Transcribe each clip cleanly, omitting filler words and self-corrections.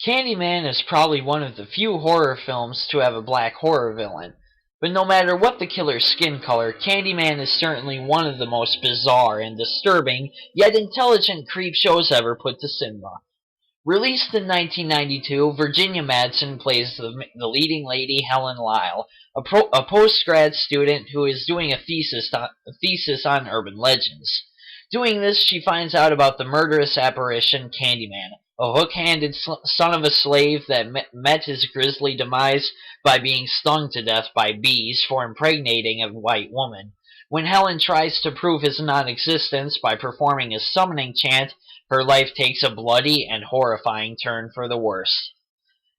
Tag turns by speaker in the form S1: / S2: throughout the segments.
S1: Candyman is probably one of the few horror films to have a black horror villain. But no matter what the killer's skin color, Candyman is certainly one of the most bizarre and disturbing, yet intelligent creep shows ever put to cinema. Released in 1992, Virginia Madsen plays the leading lady Helen Lyle, a post-grad student who is doing a thesis on urban legends. Doing this, she finds out about the murderous apparition Candyman, a hook-handed son of a slave that met his grisly demise by being stung to death by bees for impregnating a white woman. When Helen tries to prove his non-existence by performing a summoning chant, her life takes a bloody and horrifying turn for the worse.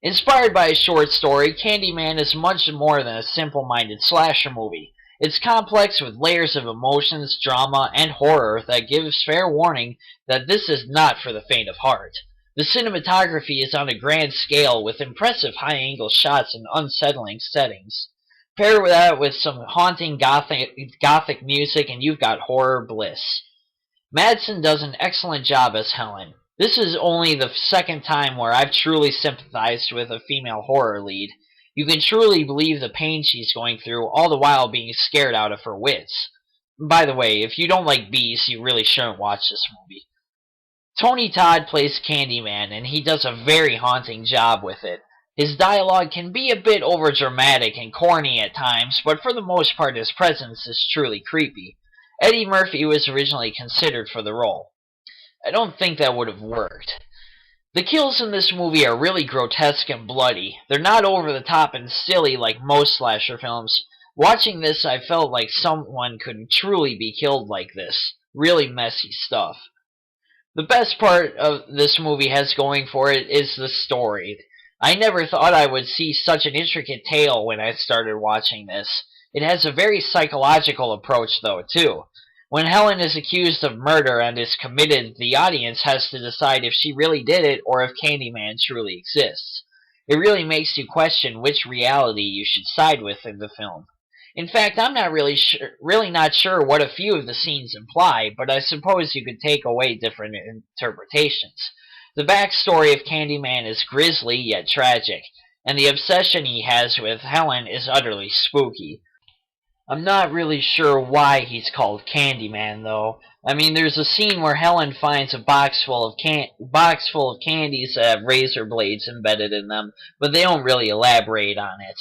S1: Inspired by a short story, Candyman is much more than a simple-minded slasher movie. It's complex with layers of emotions, drama, and horror that gives fair warning that this is not for the faint of heart. The cinematography is on a grand scale with impressive high-angle shots and unsettling settings. Pair that with some haunting gothic music and you've got horror bliss. Madsen does an excellent job as Helen. This is only the second time where I've truly sympathized with a female horror lead. You can truly believe the pain she's going through, all the while being scared out of her wits. By the way, if you don't like bees, you really shouldn't watch this movie. Tony Todd plays Candyman, and he does a very haunting job with it. His dialogue can be a bit overdramatic and corny at times, but for the most part his presence is truly creepy. Eddie Murphy was originally considered for the role. I don't think that would have worked. The kills in this movie are really grotesque and bloody. They're not over the top and silly like most slasher films. Watching this, I felt like someone could truly be killed like this. Really messy stuff. The best part of this movie has going for it is the story. I never thought I would see such an intricate tale when I started watching this. It has a very psychological approach, though, too. When Helen is accused of murder and is committed, the audience has to decide if she really did it or if Candyman truly exists. It really makes you question which reality you should side with in the film. In fact, I'm not really not sure what a few of the scenes imply, but I suppose you could take away different interpretations. The backstory of Candyman is grisly yet tragic, and the obsession he has with Helen is utterly spooky. I'm not really sure why he's called Candyman, though. I mean, there's a scene where Helen finds a box full of candies that have razor blades embedded in them, but they don't really elaborate on it.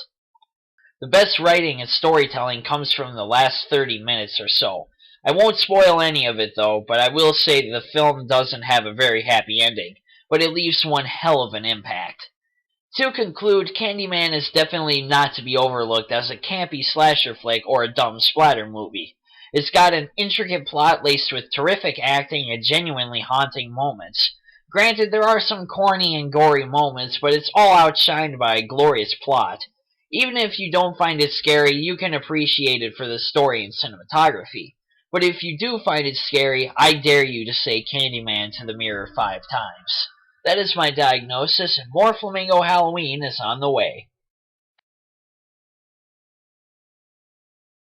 S1: The best writing and storytelling comes from the last 30 minutes or so. I won't spoil any of it, though, but I will say the film doesn't have a very happy ending, but it leaves one hell of an impact. To conclude, Candyman is definitely not to be overlooked as a campy slasher flick or a dumb splatter movie. It's got an intricate plot laced with terrific acting and genuinely haunting moments. Granted, there are some corny and gory moments, but it's all outshined by a glorious plot. Even if you don't find it scary, you can appreciate it for the story and cinematography. But if you do find it scary, I dare you to say Candyman to the mirror 5 times. That is my diagnosis, and more Flamingo Halloween is on the way.